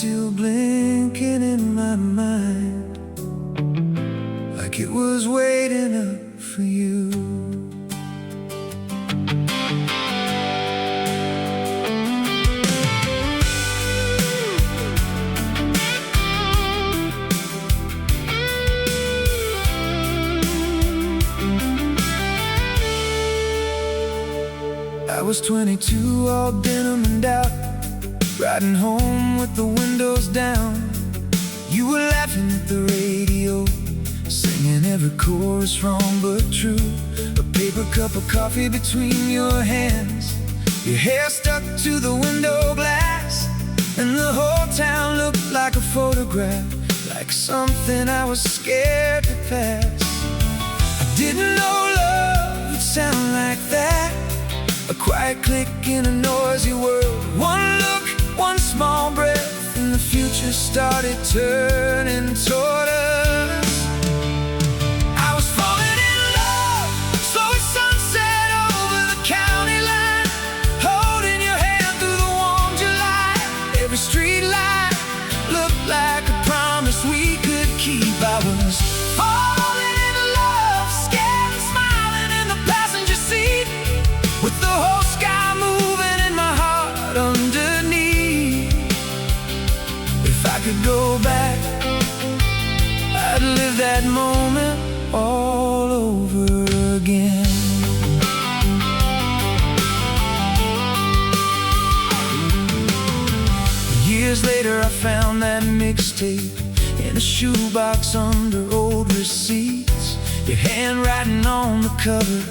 still blinking in my mind, like it was waiting up for you. I was 22, all denim and out, riding home with the windows down. You were laughing at the radio, singing every chorus wrong but true. A paper cup of coffee between your hands, your hair stuck to the window glass, and the whole town looked like a photograph, like something I was scared to pass. I didn't know love would sound like that, a quiet click in a noisy world. One look, one small breath, and the future started turning toward us. I was falling in love, slow as sunset over the county line, holding your hand through the warm July. Every street light looked like a promise we could keep. I was falling in love, scared and smiling in the passenger seat, with the whole sky moving and my heart underneath. If I could go back, I'd live that moment all over again. Years later I found that mixtape in a shoebox under old receipts. Your handwriting on the cover,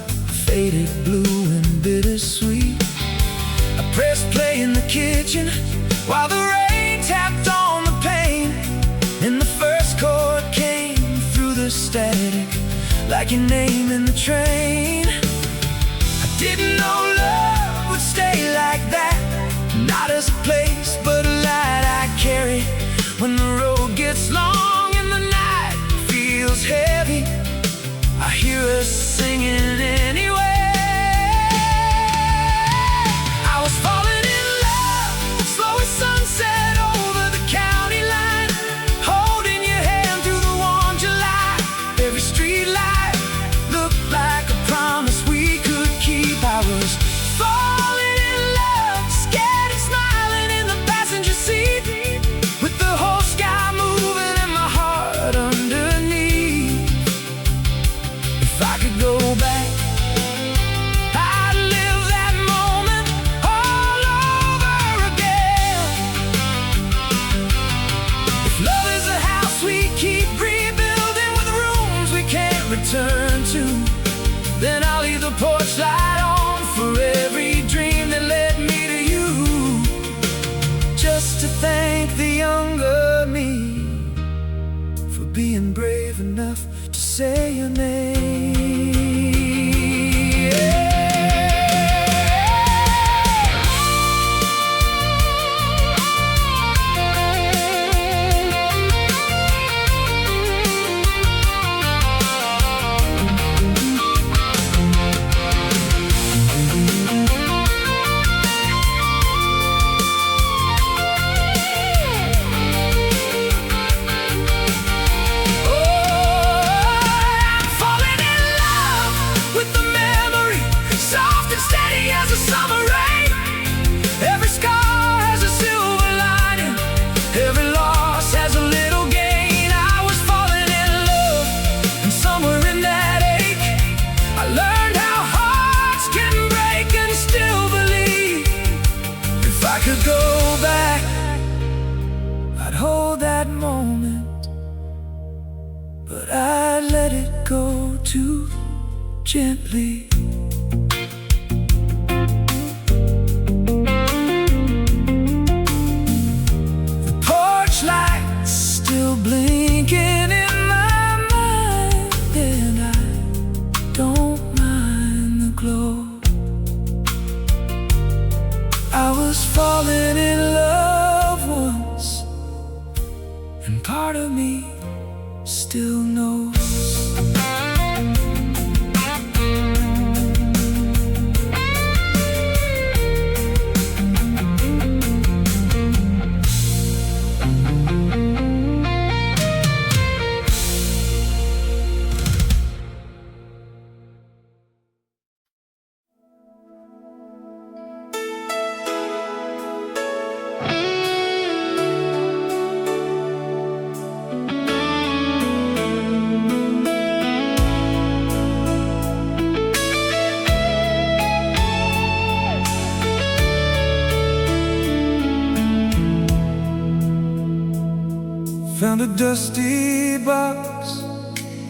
faded blue and bittersweet. I pressed play in the kitchen while the rain tapped on the pane, and the first chord came through the static, like your name in the train. I didn't know love would stay like that, not as a place but a light I carry. When the road gets long and the night feels heavy, I hear us singing anyway. I was falling in love, slow as sunset over the county line, holding your hand through the warm July. Every street light looked like a promise we could keep. I was falling in love, scared and smiling in the passenger seat, with the whole sky moving and my heart underneath. If I could go back, I'd live that moment all over again. If love is a house we keep rebuilding with rooms we can't return to, then I'll leave the porch light on for every dream that led me to you, just to thank the younger me for being brave enough to say your name. But I let it go too gently. The porch lights still blinking in my mind, and I don't mind the glow. I was falling in love once, and part of me still knows. Found a dusty box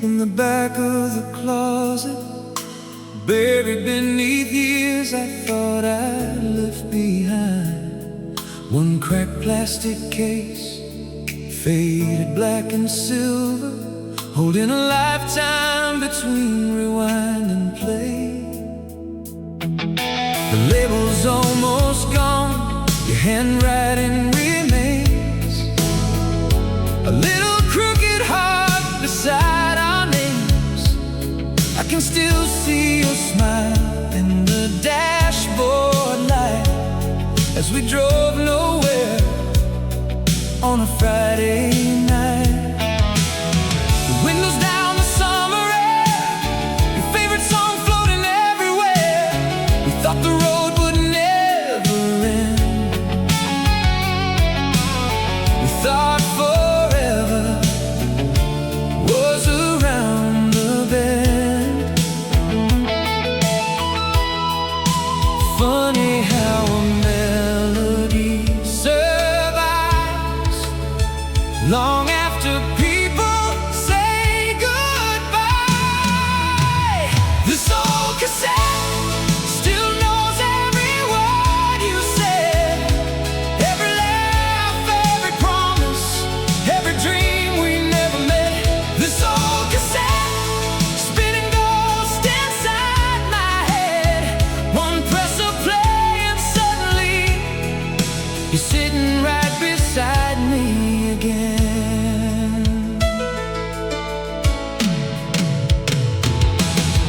in the back of the closet, buried beneath years I thought I'd left behind. One cracked plastic case, faded black and silver, holding a lifetime between rewind and play. The label's almost gone, your handwriting remains, a little crooked heart beside our names. I can still see your smile in the dashboard light as we drove nowhere on a Friday night. The windows down, the summer air, your favorite song floating everywhere. We thought the road would never end. We thought forever was around the bend. Funny how a melody survives long after people say goodbye. This old cassette still knows every word you said, every laugh, every promise, every dream we never met. This old cassette spinning ghost inside my head. One press of play and suddenly you're sitting right beside me again.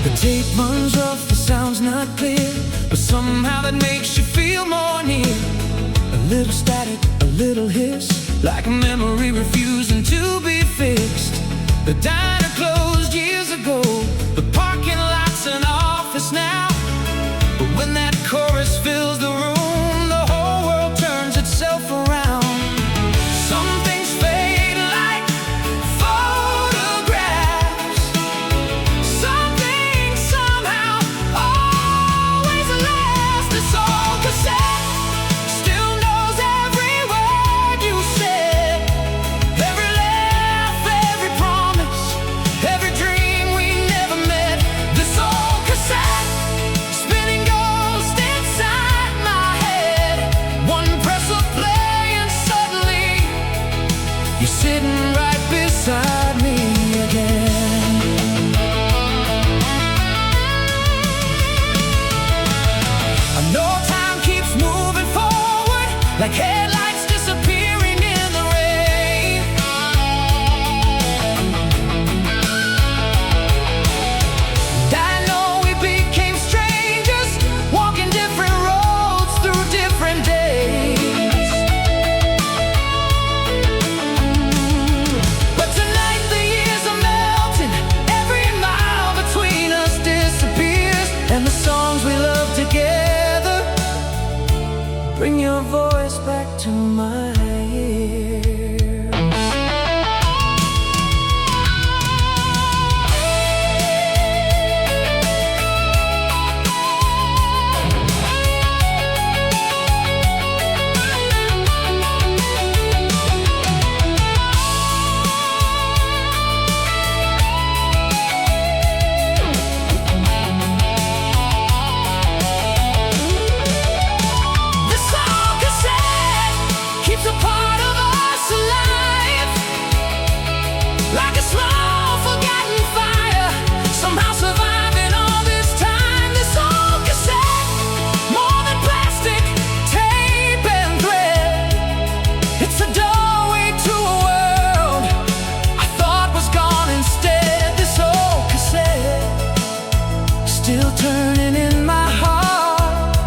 The tape runs rough, the sound's not clear, but somehow that makes you feel more near. A little static, a little hiss, like a memory refusing to be fixed. The diner closed years ago, the parking lot's an office now. But when that chorus fills the room, the whole world turns itself around. Some things fade like photographs, some things somehow always last. This old cassette still knows every word you said, every laugh, every promise, every dream we never met. This old cassette spinning ghost inside my head. One press of play and suddenly you're sitting right beside me again. I know time keeps moving forward, like headlights disappearing in the rain. And I know we became strangers, walking different roads through different days. But tonight the years are melting, every mile between us disappears, and the songs we love together bring your voice back to my ears. This old cassette keeps a part of us alive, like a slow forgotten fire, somehow surviving all this time. This old cassette, more than plastic, tape and thread, it's a doorway to a world I thought was gone instead. This old cassette still turning in my heart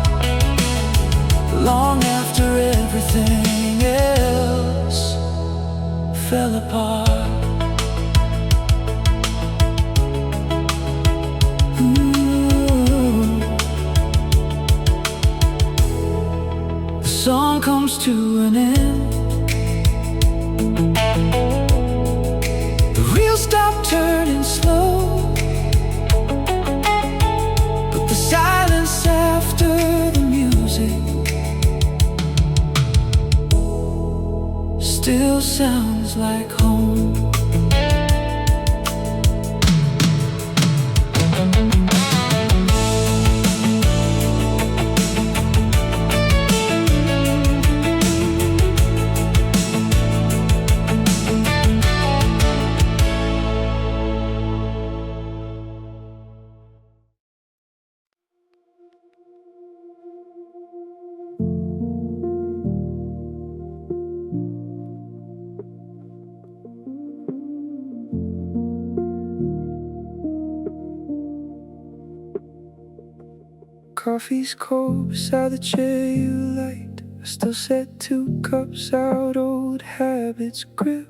long after everything else fell apart. Ooh. The song comes to an end, the wheels stop turning slow, but the silence after the music still sounds like home. coffee's cold beside the chair you light. I still set 2 cups out, old habits grip.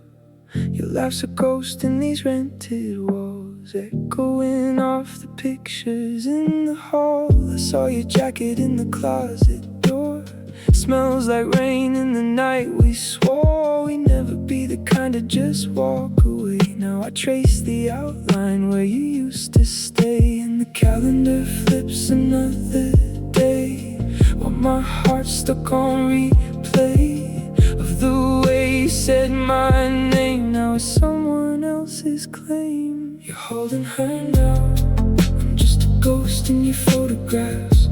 Your life's a ghost in these rented walls, echoing off the pictures in the hall. I saw your jacket in the closet door. Smells like rain in the night. We swore we'd never be the kind to just walk away. Now I trace the outline where you used to stay, and the calendar flips another day, while my heart's stuck on replay of the way you said my name. Now it's someone else's claim. You're holding her now. I'm just a ghost in your photographs,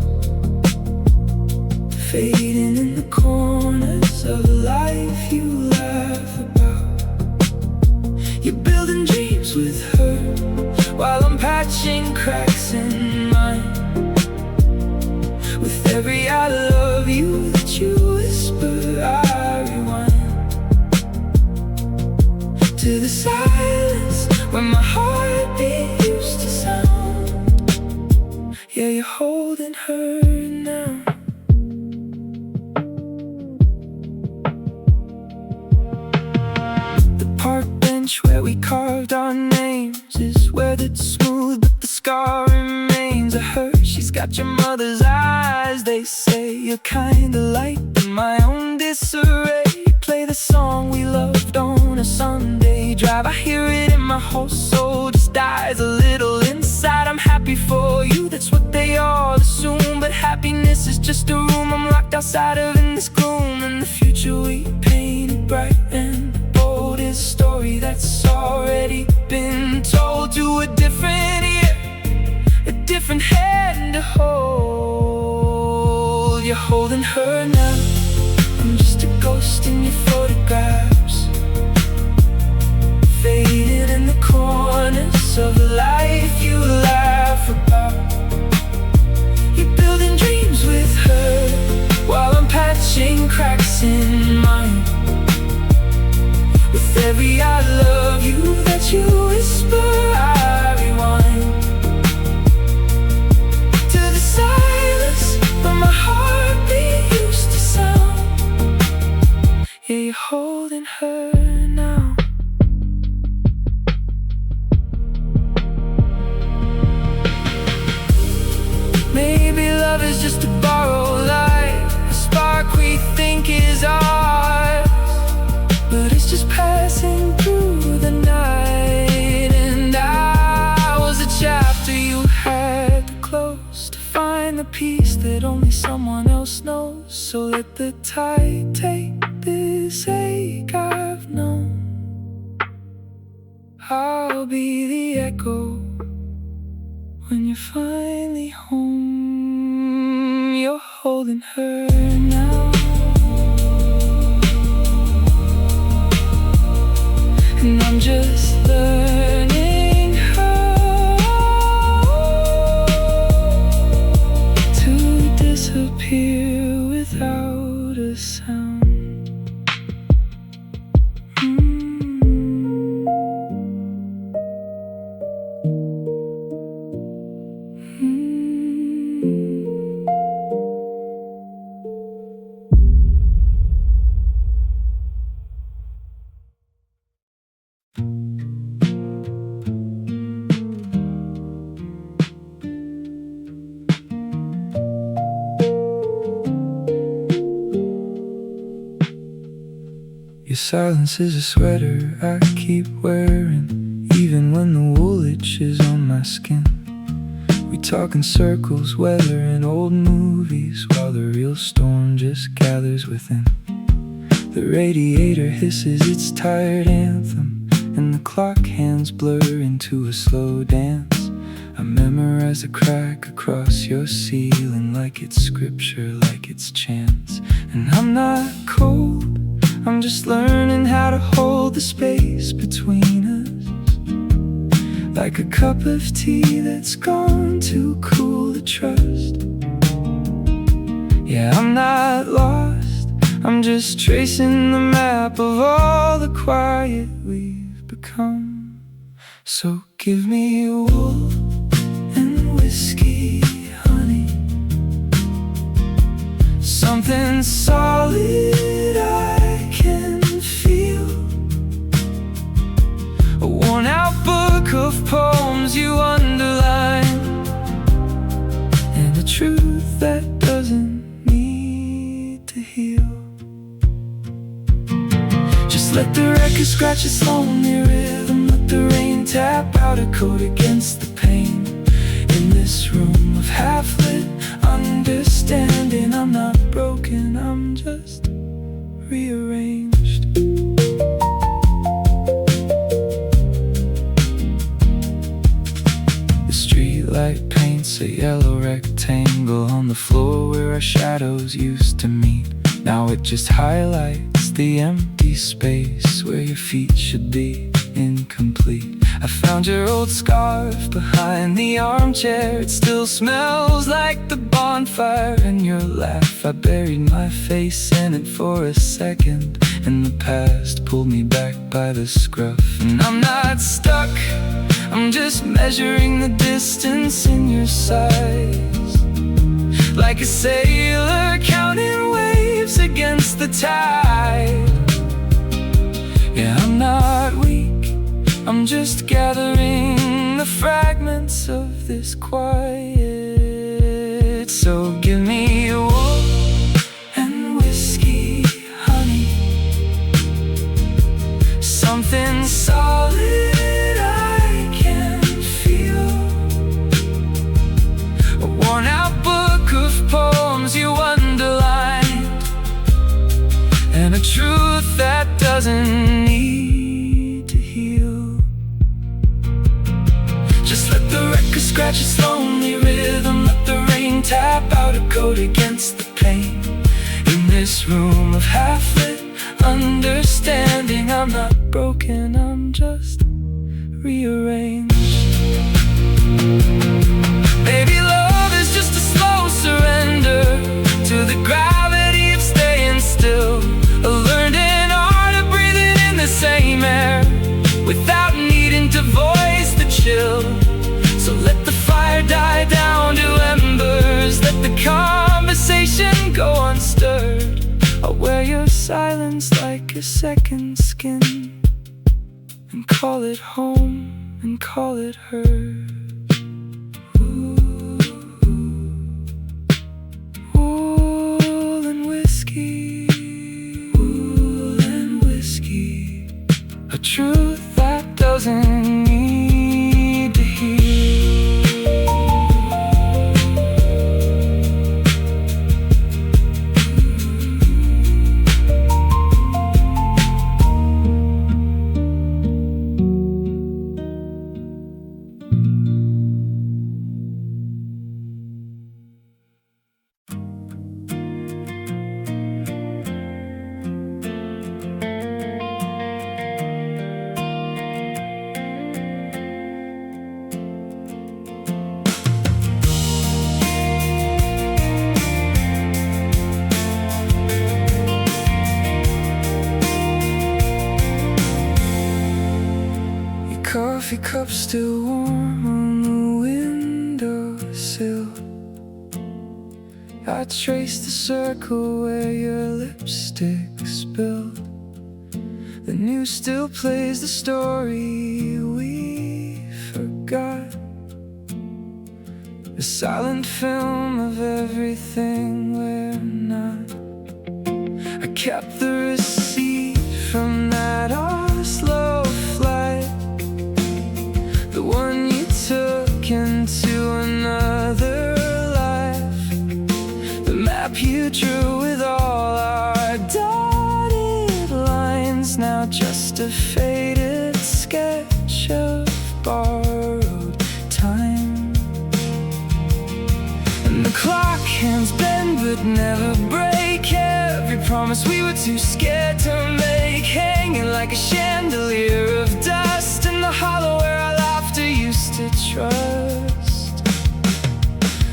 fading in the corners of a life you laugh about. You're building dreams with her while I'm patching cracks in mine. With every I love you that you whisper, I rewind to the silence where my heartbeat used to sound. Yeah, you're holding her now. Park bench where we carved our names is weathered smooth, but the scar remains. I heard she's got your mother's eyes. They say you're kinda light in my own disarray. Play the song we loved on a Sunday drive. I hear it in my whole soul, just dies a little inside. I'm happy for you, that's what they all assume, but happiness is just a room I'm locked outside of in this gloom. And the future we painted bright and a story that's already been told to a different ear, a different hand to hold. You're holding her now. I'm just a ghost in your photographs, faded in the corners of a life you laugh about. You're building dreams with her while I'm patching cracks in mine. With every I love you that you whisper, I rewind to the silence where my heartbeat used to sound. Yeah, you're holding her now. Maybe love is just a borrowed light, a spark we think is ours, but it's just passing through the night. And I was a chapter you had to close to find the peace that only someone else knows. So let the tide take this ache I've known. I'll be the echo when you're finally home. You're holding her now. And I'm just learning how to disappear without a sound. Your silence is a sweater I keep wearing, even when the wool itches on my skin. We talk in circles, weather and old movies, while the real storm just gathers within. The radiator hisses its tired anthem, and the clock hands blur into a slow dance. I memorize the crack across your ceiling, like it's scripture, like it's chants. And I'm not cold, I'm just learning how to hold the space between us, like a cup of tea that's gone too cool to trust. Yeah, I'm not lost, I'm just tracing the map of all the quiet we've become. So give me wool and whiskey, honey, something solid I can feel. A worn-out book of poems you underline, and a truth that doesn't need to heal. Just let the record scratch its lonely rhythm. Let the rain tap out a coat against the pain. In this room of half-lit understanding, I'm not broken, I'm just rearranged. The streetlight paints a yellow rectangle on the floor where our shadows used to meet. Now it just highlights the empty space where your feet should be incomplete. I found your old scarf behind the armchair. It still smells like the bonfire and your laugh. I buried my face in it for a second, and the past pulled me back by the scruff. And I'm not stuck, I'm just measuring the distance in your size, like a sailor counting waves against the tide. Yeah, I'm not weak, I'm just gathering the fragments of this quiet. So give me a wool and whiskey, honey, something solid I can feel. A worn-out book of poems you underlined, and a truth that doesn't need to heal. Just let the record scratch its lonely rhythm. Let the rain tap out a coat against the pain. In this room of half-lit understanding, I'm not broken, I'm just rearranged. Baby, love is just a slow surrender to the gravity of staying still. A learned art of breathing in the same air without needing to voice the chill. So let the fire die down to embers. Let the conversation go unstirred. I'll wear your silence like a second skin, and call it home and call it hers. Wool and whiskey, wool and whiskey, a truth that doesn't need to heal. Coffee cup still warm on the windowsill. I trace the circle where your lipstick spilled. The news still plays the story we forgot, a silent film of everything we're not. I kept the receipt from that Oslo flight, the one you took into another life, the map you drew with all our dotted lines, now just a faded sketch of borrowed time. And the clock hands bend but never break. Every promise we were too scared to make, hanging like a chandelier of dust in the hollow where our laughter used to trust.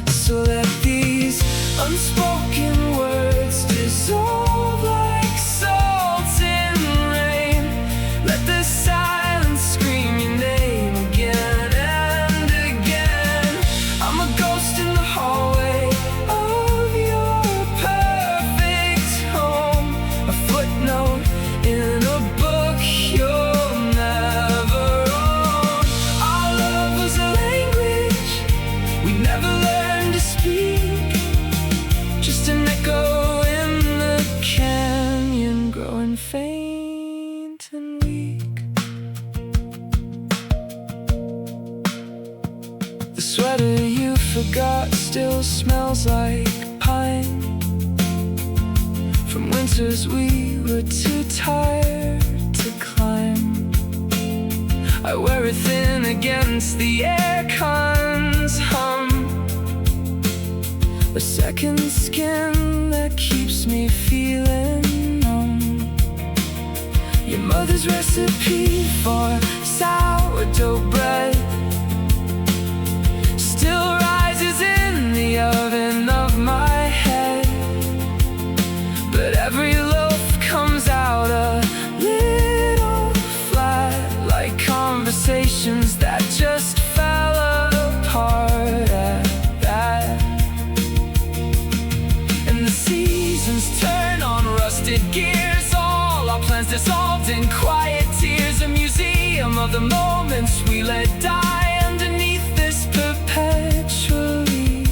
So let these unspoken words dissolve like salt in rain. Let the silence scream your name again and again. I'm a ghost in the hallway of your perfect The sweater you forgot still smells like pine, from winters we were too tired to climb. I wear it thin against the aircon's hum, a second skin that keeps me feeling numb. Your mother's recipe for sourdough bread still rises in the oven of my head, but every loaf comes out a little flat, like conversations that just fell apart at that. And the seasons turn on rusted gears, all our plans dissolved in quiet tears. A museum of the moments we let die underneath this perpetually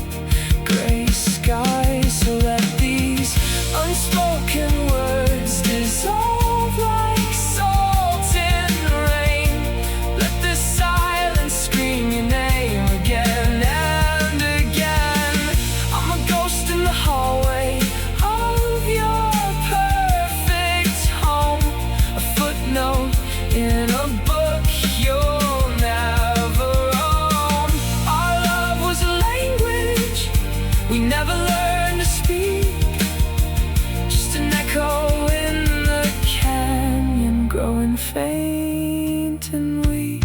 gray sky. So let these unspoken words dissolve like salt in rain. Let the silence scream your name again and again. I'm a ghost in the hallway of your perfect home, a footnote in a book you'll never own. Our love was a language we never learned to speak, just an echo in the canyon, growing faint and weak.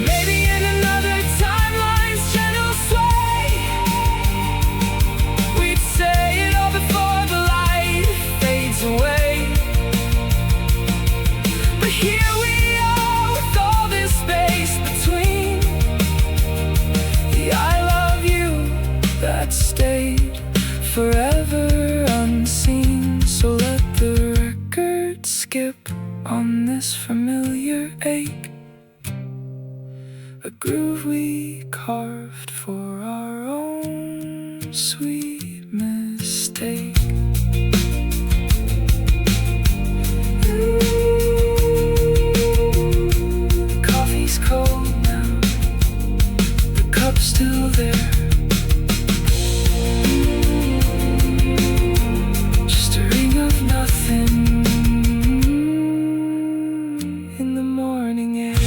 Maybe in another timeline's gentle sway, we'd say it all before the light fades away. But here we are with all this space between, the I love you that stayed forever unseen. So let the record skip on this familiar ache, a groove we carved for our own sweet mistake. The coffee's cold now, the cup's still there. Just a ring of nothing in the morning air.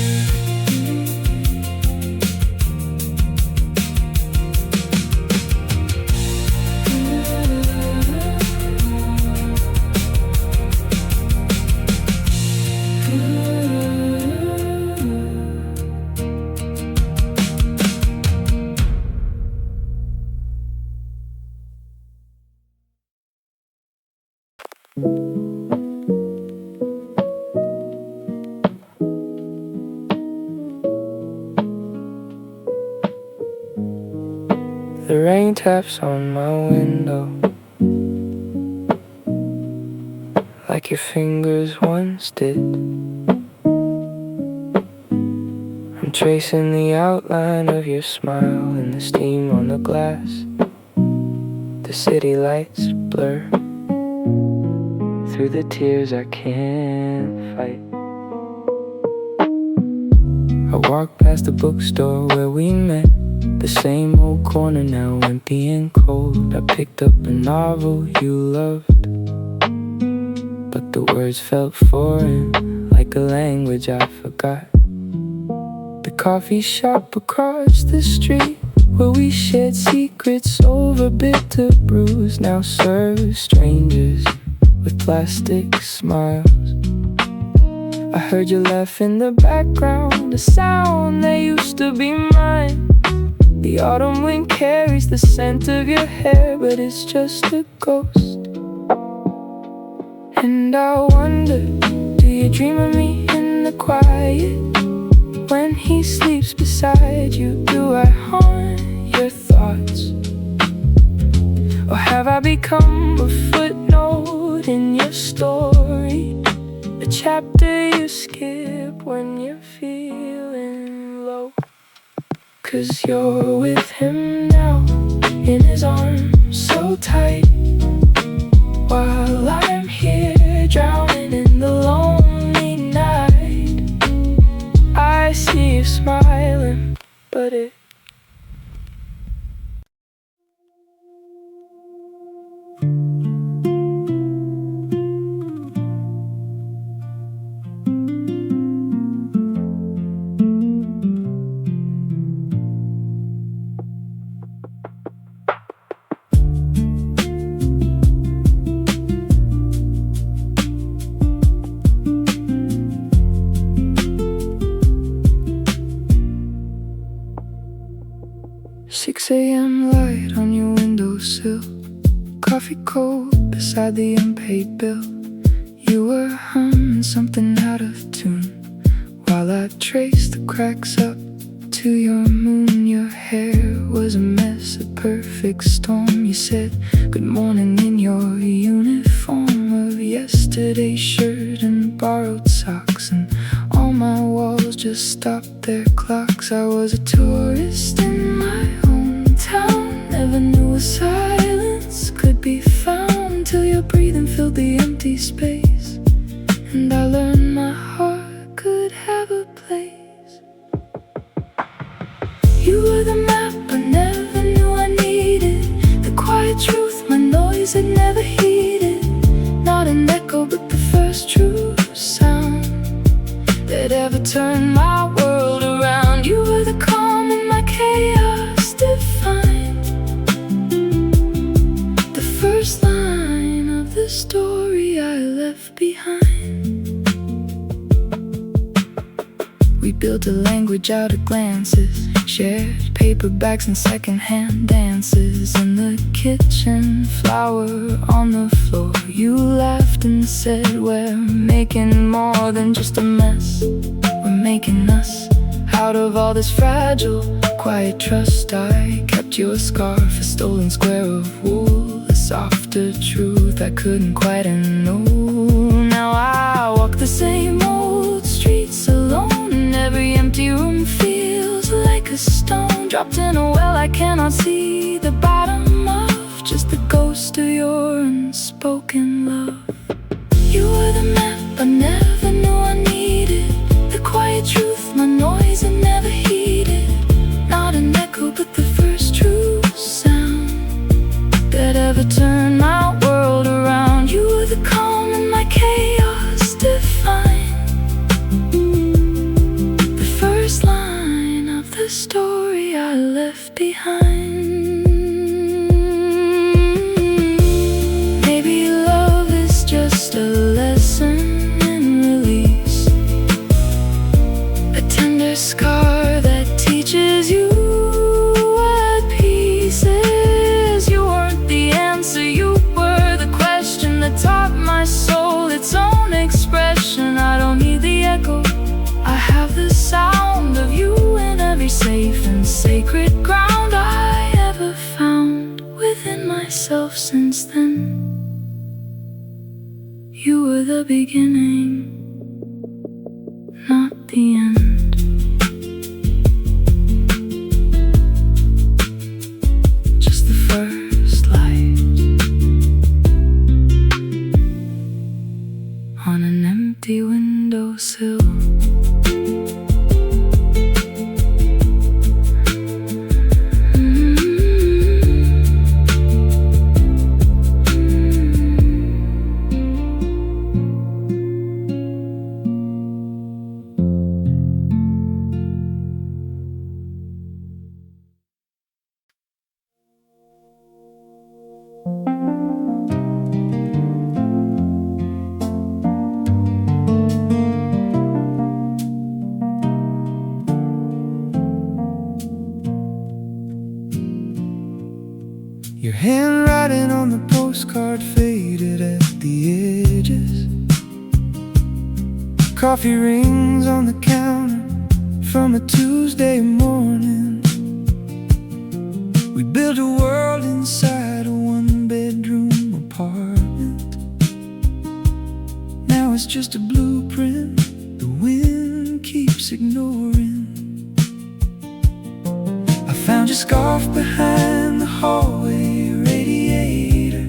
The rain taps on my window like your fingers once did. I'm tracing the outline of your smile in the steam on the glass. The city lights blur through the tears I can't fight. I walk past the bookstore where we met, the same old corner now empty and cold. I picked up a novel you loved, but the words felt foreign, like a language I forgot. The coffee shop across the street where we shared secrets over bitter brews now serves strangers with plastic smiles. I heard you laugh in the background, a sound that used to be mine. The autumn wind carries the scent of your hair, but it's just a ghost. And I wonder, do you dream of me in the quiet? When he sleeps beside you, do I haunt your thoughts? Or have I become a footnote in your story, a chapter you skip when you're feeling low? 'Cause you're with him now, in his arms so tight, while I'm here drowning in the lonely night. city. 6 a.m. light on your windowsill, coffee cold beside the unpaid bill. You were humming something out of tune while I traced the cracks up to your moon. Your hair was a mess, a perfect storm. You said good morning in your uniform of yesterday's shirt and borrowed socks, and all my walls just stopped their clocks. I was a tourist in my hometown, never knew a silence could be found till your breathing filled the empty space, and I learned my heart could have a place. You were the map I never knew I needed, the quiet truth my noise had never heeded. Not an echo but the first true sound that ever turned my world around. You were the calm in my chaos defined, the first line of the story I left behind. We built a language out of glances, shared paperbacks and secondhand dances. In the kitchen, flour on the floor, you laughed and said, we're making more than just a mess. We're making us out of all this fragile, quiet trust. I kept your scarf, a stolen square of wool, a softer truth I couldn't quite know. Now I walk the same old streets alone, and every empty room feels like a stone dropped in a well I cannot see the bottom of, just the ghost of your unspoken love. You were the map I never knew I needed, the quiet truth my noise had never heeded. Not an echo but the first true sound that ever turned my world around. You were the calm in my chaos defined, the first line of the story I left behind. Maybe love is just a lesson in release, a tender scar that teaches you what peace is. You weren't the answer, you were the question that taught my soul its own expression. I don't need the echo, I have the sound of you in every safe and sacred ground I ever found within myself. Since then, you were the beginning, not the end. Just the first light on an empty windowsill. Your handwriting on the postcard faded at the edges. Coffee rings on the counter from a Tuesday morning. We built a world inside a one-bedroom apartment. Now it's just a blueprint the wind keeps ignoring. I found your scarf behind the hallway radiator,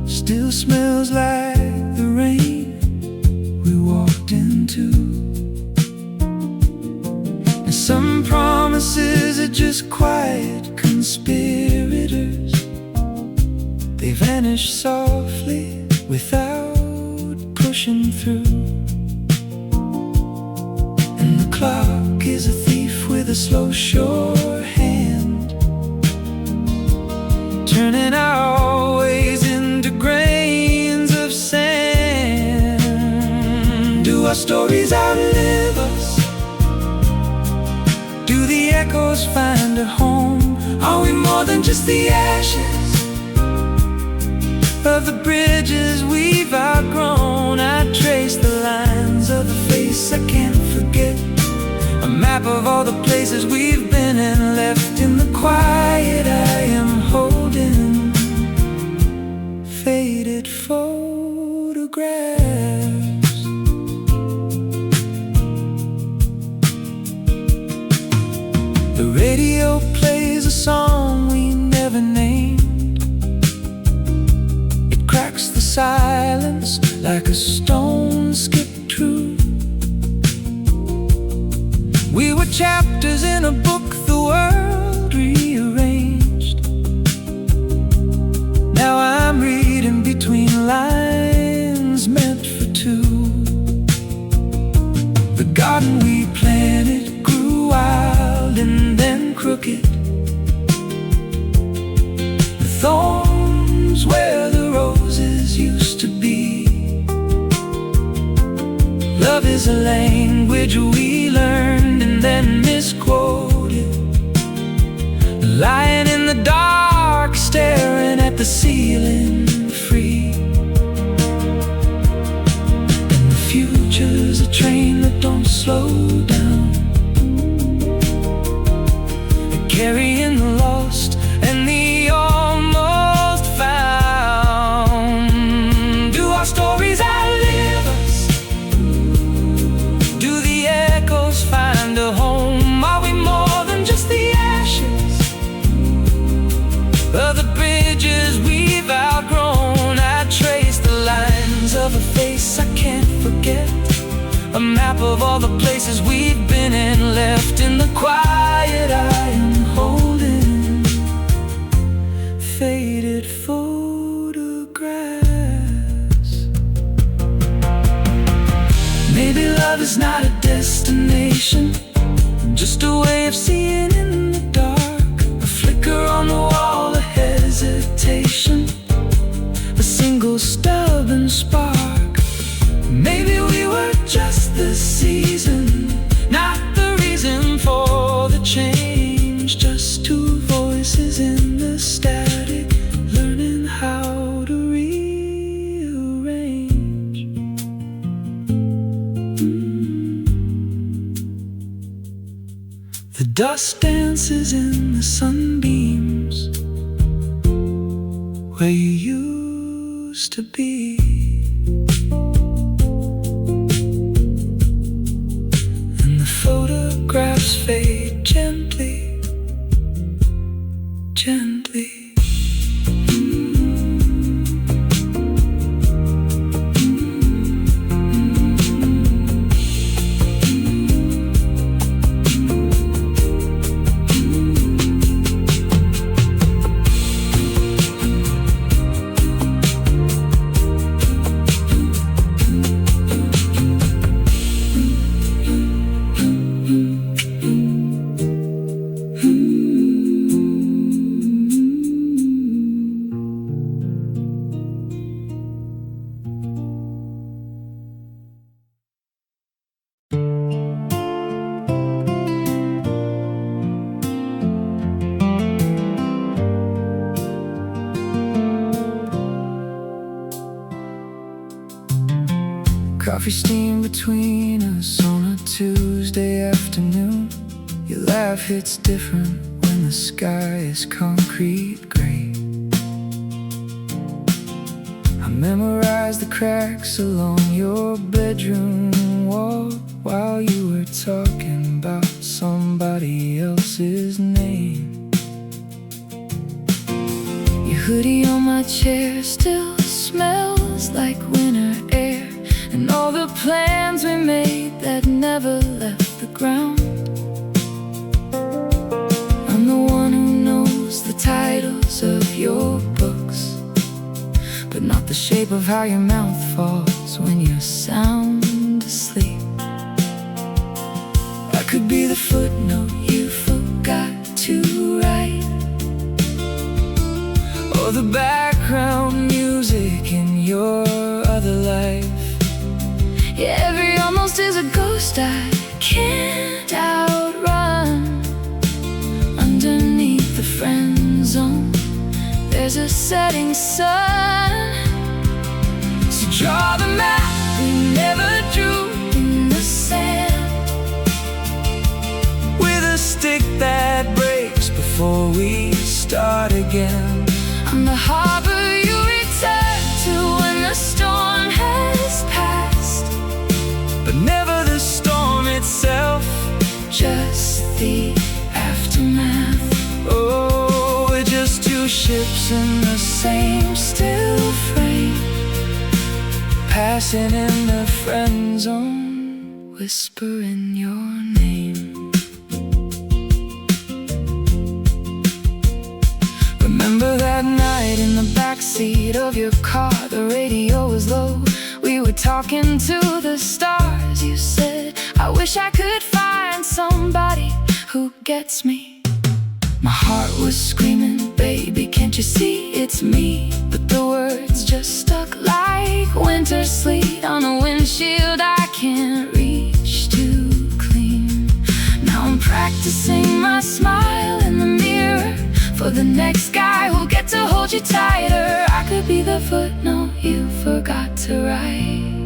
still smells like the rain we walked into. And some promise promises are just quiet conspirators. They vanish softly without pushing through. And the clock is a thief with a slow, sure hand, turning our ways into grains of sand. Do our stories outlive us? Do the echoes find a home? Are we more than just the ashes of the bridges we've outgrown? I trace the lines of the face I can't forget, a map of all the places we've been and left in the quiet I am holding. Faded photographs. The radio plays a song we never named. It cracks the silence like a stone skipped through. We were chapters in a book the world rearranged. Now I'm reading between lines meant for two. The garden we planted grew wild and then crooked. The thorns where the roses used to be. Love is a language we learned and then misquoted. Lying in the dark, staring at the ceiling, free. And the future's a train that don't slow down, carrying the lost and the almost found. Do our stories outlive us? Do the echoes find a home? Are we more than just the ashes of the bridges we've outgrown? I trace the lines of a face I can't forget, a map of all the places we've been and left in the quiet I am holding. Faded photographs. Maybe love is not a destination, just a way of seeing in the dark. A flicker on the wall, a hesitation, a single stubborn spark. Maybe we were just the season, not the reason for the change. Just two voices in the static, learning how to rearrange. The dust dances in the sunbeams where you used to be. Photographs fade gently, gently. Coffee steam between us on a Tuesday afternoon. Your laugh hits different when the sky is concrete gray. I memorized the cracks along your bedroom wall while you were talking about somebody else's name. Your hoodie on my chair still smells like winter air, and all the plans we made that never left the ground. shape of how your mouth falls when you're sound asleep. I could be the footnote you forgot to write, or the background music in your other life. Yeah, every almost is a ghost I can't outrun. Underneath the friend zone, there's a setting sun. So draw the map we never drew in the sand, with a stick that breaks before we start again. I'm the harbor you return to when the storm has passed, but never the storm itself, just the aftermath. Oh, we're just two ships in the same still frame, passing in the friend zone, whispering your name. Remember that night in the backseat of your car, the radio was low, we were talking to the stars. You said, I wish I could find somebody who gets me. My heart was screaming, baby, can't you see it's me? But the words just stuck like winter sleet on a windshield I can't reach to clean. Now I'm practicing my smile in the mirror for the next guy who'll get to hold you tighter. I could be the footnote you forgot to write.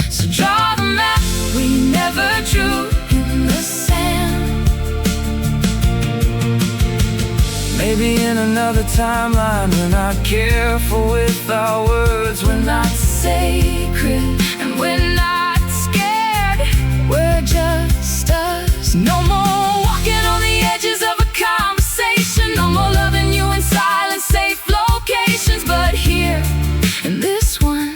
So draw the map we never drew in the sand. Maybe in another timeline we're not careful with our words. We're not sacred and we're not scared. We're just us. No more walking on the edges of a conversation. No more loving you in silent, safe locations. But here, in this one,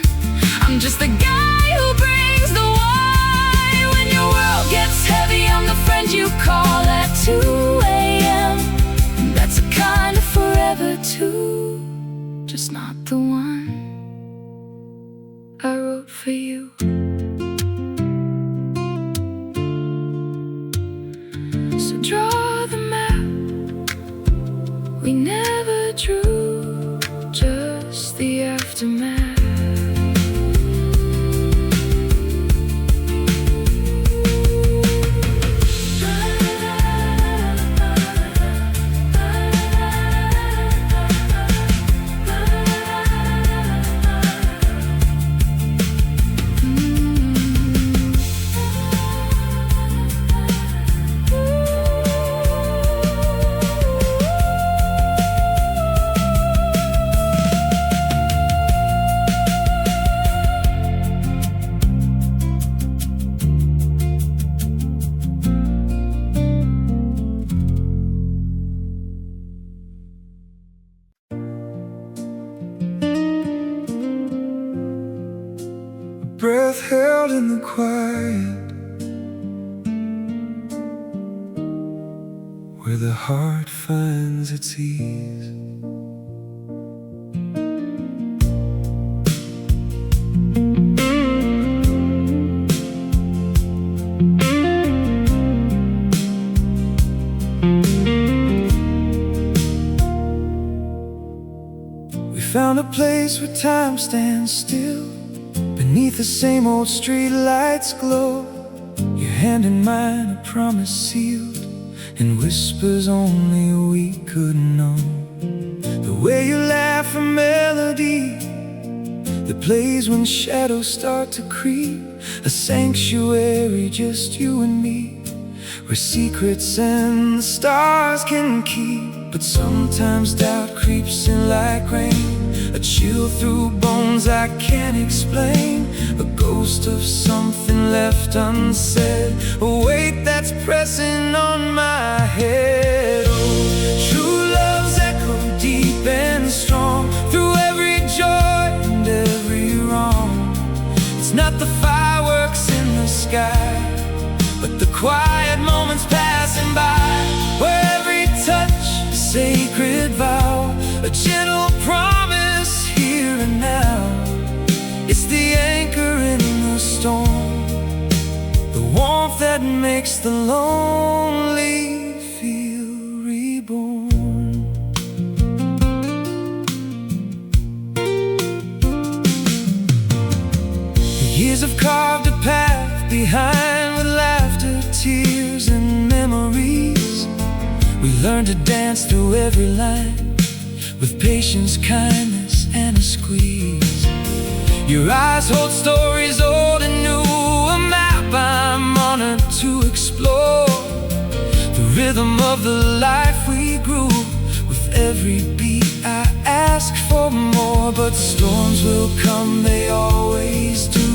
I'm just the guy who brings the wine. When your world gets heavy, I'm the friend you call at 2 a.m. That's a kind of forever too, just not the one I wrote for you. So draw the map we never drew, just the aftermath. Breath held in the quiet, where the heart finds its ease. We found a place where time stands still, beneath the same old street lights glow. Your hand in mine, a promise sealed in whispers only we could know. The way you laugh, a melody that plays when shadows start to creep. A sanctuary, just you and me, where secrets and the stars can keep. But sometimes doubt creeps in like rain, a chill through bones I can't explain. A ghost of something left unsaid, a weight that's pressing on my head. Oh, true love's echo deep and strong, through every joy and every wrong. It's not the fireworks in the sky, but the quiet moments passing by, where every touch a sacred vow, a gentle promise here and now. storm, the warmth that makes the lonely feel reborn. The years have carved a path behind with laughter, tears, and memories. We learn to dance through every line with patience, kindness, and a squeeze. Your eyes hold stories old and new, a map I'm honored to explore. The rhythm of the life we grew, with every beat I ask for more. But storms will come, they always do,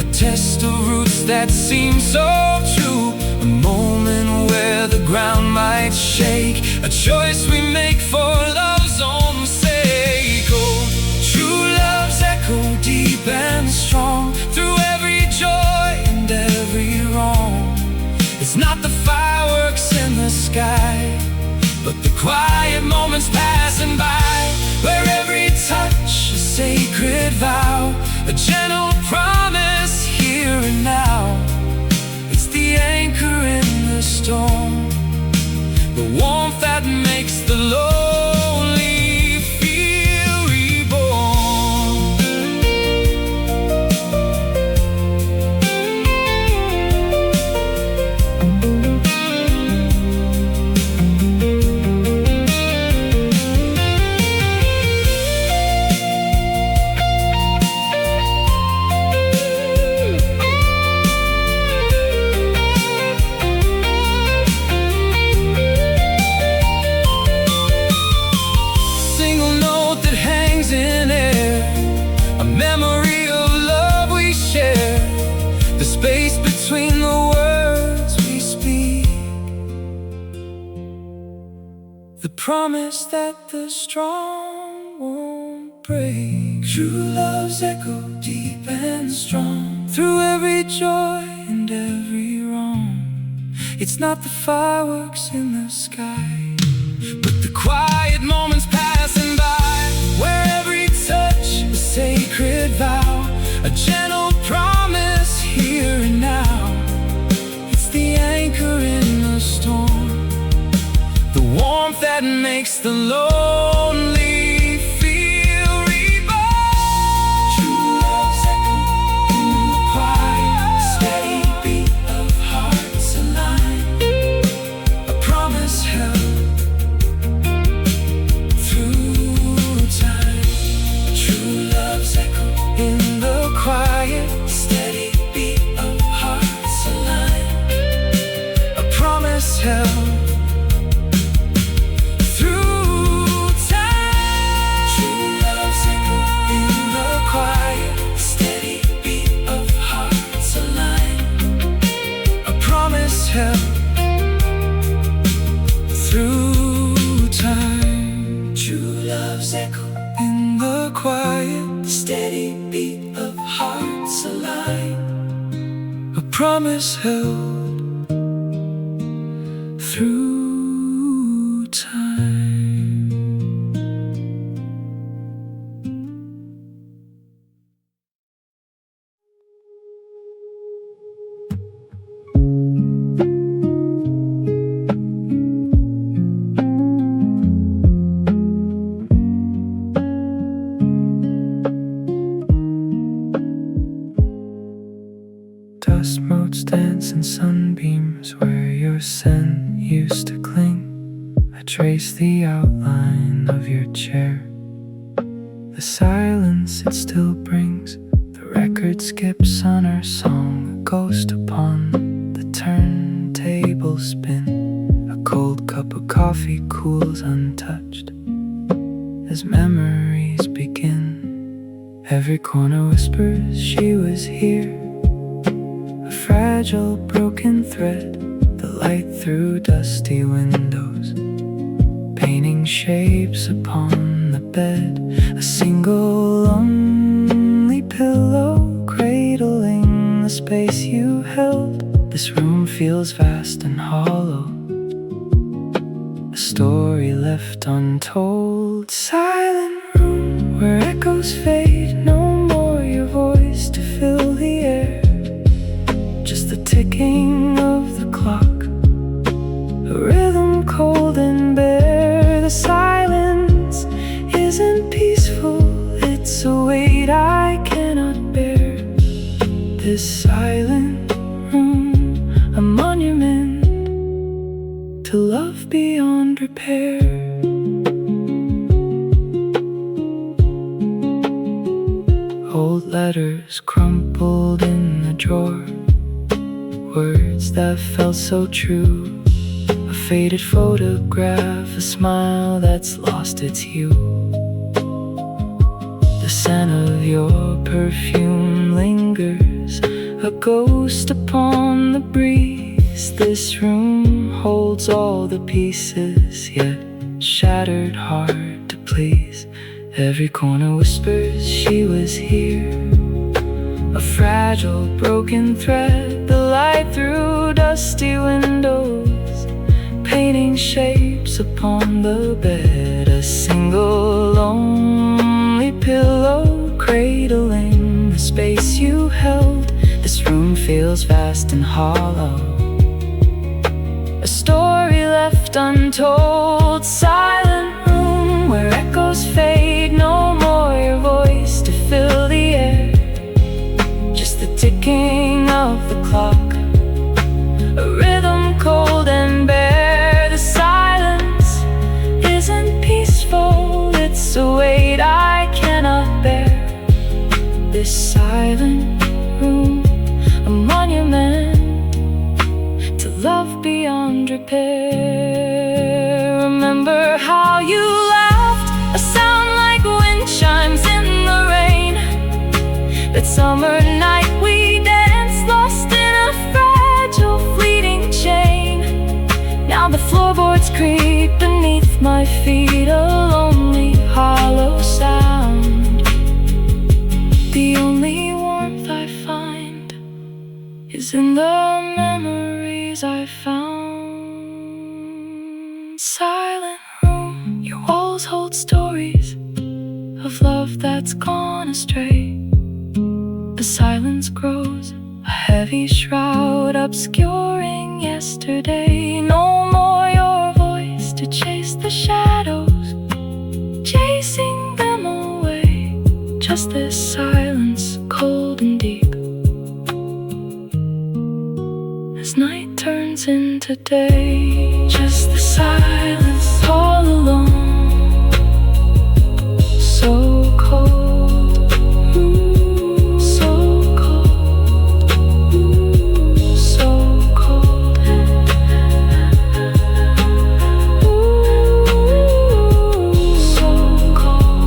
a test of roots that seem so true. A moment where the ground might shake, a choice we make for love's own sake. Oh, true love's echo deep and strong, through every joy and every wrong. It's not the fireworks in the sky, but the quiet moments passing by, where every touch a sacred vow, a gentle promise here and now. It's the anchor in the storm, the warmth that makes the lonely feel reborn. Promise that the strong won't break. True love's echo deep and strong, through every joy and every wrong. It's not the fireworks in the sky, but the quiet moments passing by, where every touch a sacred vow, a gentle promise here and now. It's the anchor in the storm, the warmth that makes the lonely feel reborn. True love's echo in the quiet, steady beat of hearts aligned, a promise held through time. True love's echo in the quiet, steady beat of hearts aligned, a promise held through time. True love's echo in the quiet, steady beat of hearts aligned, a promise held through time. Dust motes dance in sunbeams where your scent used to cling. I trace the outline of your chair, the silence it still brings. The record skips on our song, a ghost upon the turntable spin. A cold cup of coffee cools untouched as memories begin. Every corner whispers she was here, a fragile broken thread, the light through dusty windows, painting shapes upon the bed. A single lonely pillow cradling the space you held. This room feels vast and hollow, a story left untold. Silent room where echoes fade, no more your voice to fill the air. this silent room, a monument to love beyond repair. Old letters crumpled in the drawer, words that felt so true. A faded photograph, a smile that's lost its hue. The scent of your perfume lingers, a ghost upon the breeze. This room holds all the pieces, yet shattered, hard to please. Every corner whispers she was here, a fragile broken thread, the light through dusty windows, painting shapes upon the bed. A single lonely pillow cradling the space you held. This room feels vast and hollow, a story left untold. Silent room where echoes fade, no more your voice to fill the air. Just the ticking of the clock, a rhythm cold and bare. The silence isn't peaceful, it's a weight I cannot bear. This silent room, a monument to love beyond repair. Remember how you laughed, a sound like wind chimes in the rain. That summer night we danced, lost in a fragile fleeting chain. Now the floorboards creak beneath my feet, a lonely hollow sound. The only warmth I find is in the memories I found. Silent room, your walls hold stories of love that's gone astray. The silence grows, a heavy shroud obscuring yesterday. No more your voice to chase the shadows, chasing them away. Just this silence, cold and deep, as night turns into day. Just the silence, all alone, so cold, so cold, so cold, so cold,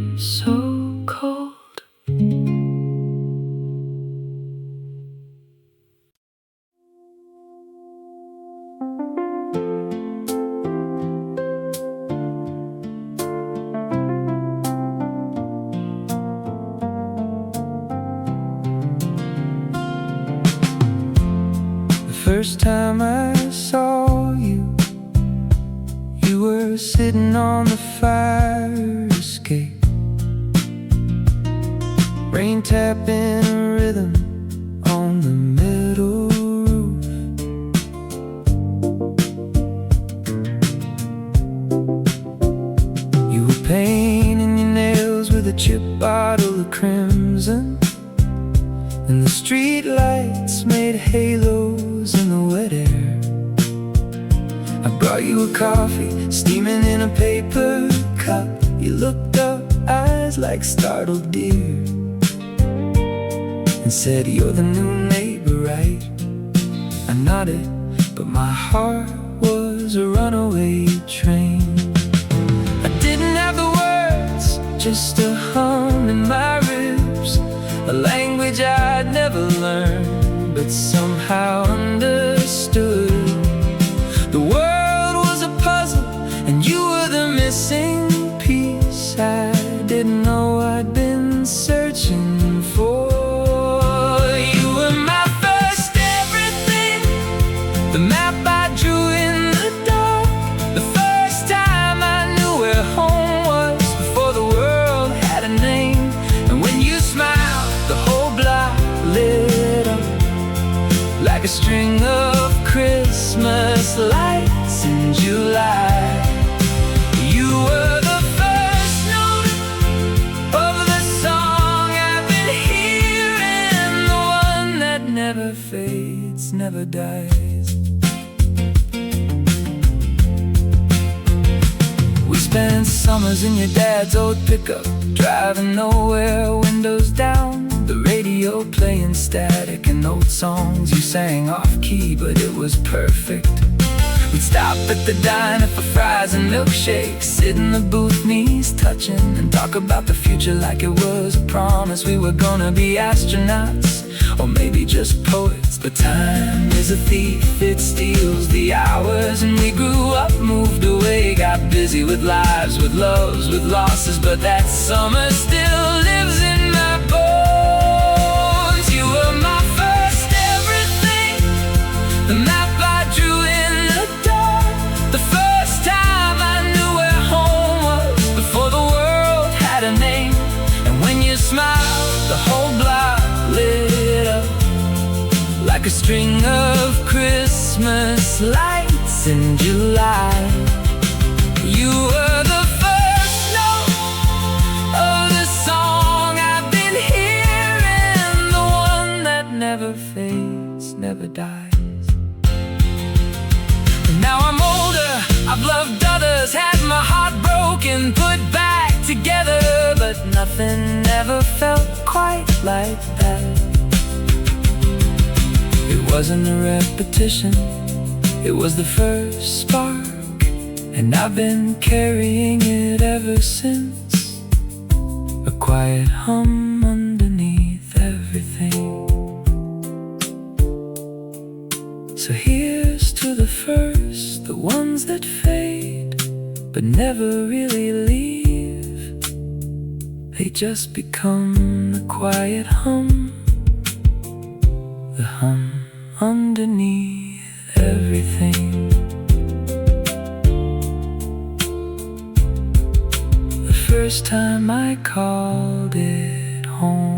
so cold. First time I saw you, you were sitting on the fire escape, rain tapping a rhythm on the metal roof. You were painting your nails with a chip bottle of crimson, and the street lights made halos in the wet air. I brought you a coffee, steaming in a paper cup. You looked up, eyes like startled deer, and said, "You're the new neighbor, right?" I nodded, but my heart was a runaway train. I didn't have the words, just a hum in my ribs, a language I'd never learned, but somehow understood. The world was a puzzle, and you were the missing piece I didn't know I'd been searching for. You were my first everything, the map I drew in the dark, the first time I knew where home was before the world had a name. And when you smiled, the whole block lit up like a string of Christmas lights in July. You were the first note dies. We spent summers in your dad's old pickup, driving nowhere, windows down, the radio playing static and old songs you sang off-key, but it was perfect. We'd stop at the diner for fries and milkshakes, sit in the booth, knees touching, and talk about the future like it was a promise. We were gonna be astronauts, or maybe just poets. But time is a thief, it steals the hours, and we grew up, moved away, got busy with lives, with loves, with losses. But that summer still lives in my bones. You were my first everything, the map I drew in the dark, the first time I knew where home was, before the world had a name. And when you smiled, the whole block lit up like a string of Christmas lights in July. You were the first note of the song I've been hearing, the one that never fades, never dies. And now I'm older, I've loved others, had my heart broken, put back together, but nothing ever felt quite like that. It wasn't a repetition, it was the first spark, and I've been carrying it ever since. A quiet hum underneath everything. So here's to the first, the ones that fade, but never really leave. They just become the quiet hum, the hum underneath everything. The first time I called it home.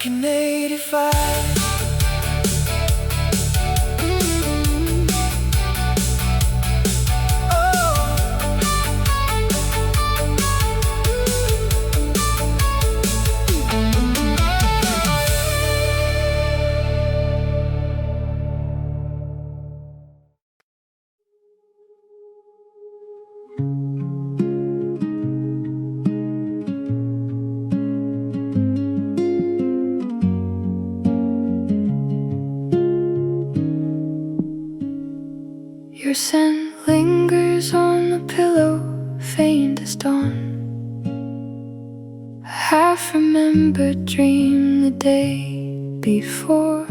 back in '85. Your scent lingers on the pillow, faint as dawn. A half-remembered dream the day before.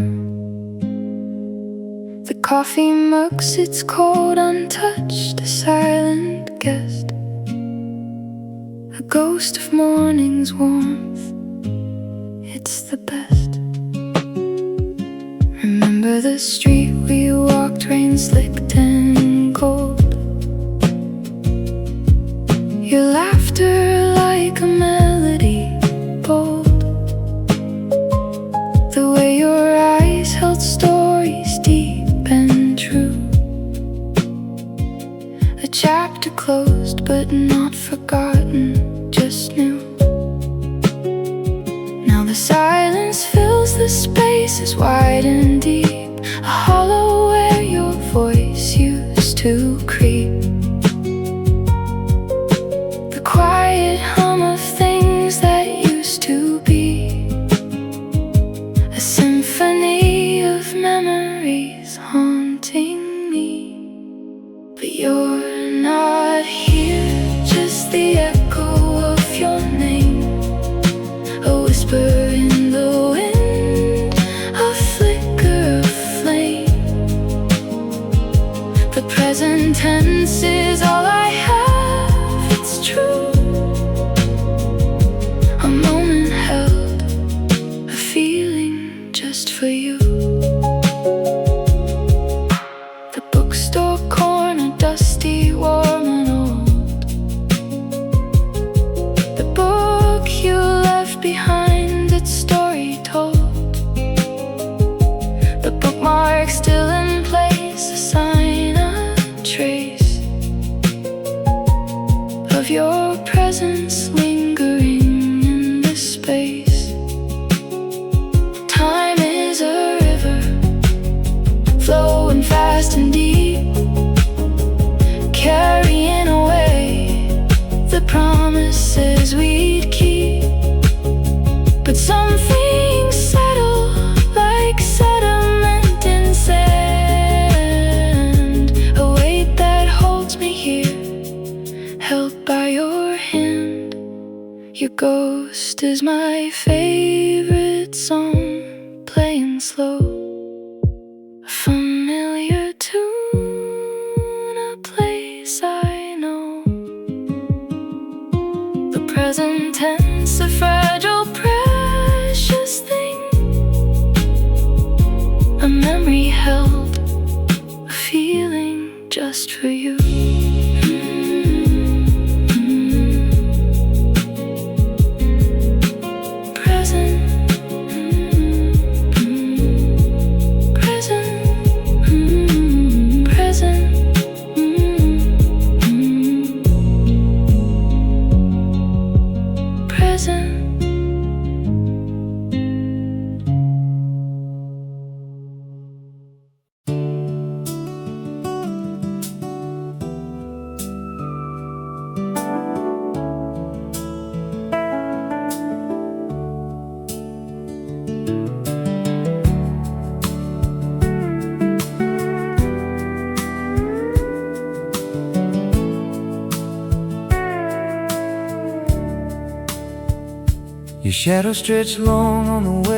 The coffee mug sits cold, untouched, a silent guest, a ghost of morning's warmth. It's the best. Remember the street we walked, rain slicked and cold. Your laughter like a melody, bold. The way your eyes held stories deep and true. A chapter closed but not forgotten, just new. Now the silence fills the spaces wide and deep, a hollow where your voice used to creep. The quiet hum of things that used to be, a symphony of memories haunting me. But you're not here, just the echo of your name, a whisper in the wind, a flicker of flame. The present tense is all I have, it's true. A moment held, a feeling just for you. The bookstore corner, dusty, warm and old. The book you left behind, its story told. The bookmark still in place, a sign, a trace of your presence lingering in this space. Time is a river, flowing fast and deep, carrying away the promises we'd keep. But some things settle like sediment in sand, a weight that holds me here, held by your hand. Your ghost is my favorite song, playing slow, a familiar tune, a place I know. The present tense, a fragile, precious thing, a memory held, a feeling just for you. Present, present, present, present. Your shadow stretched long on the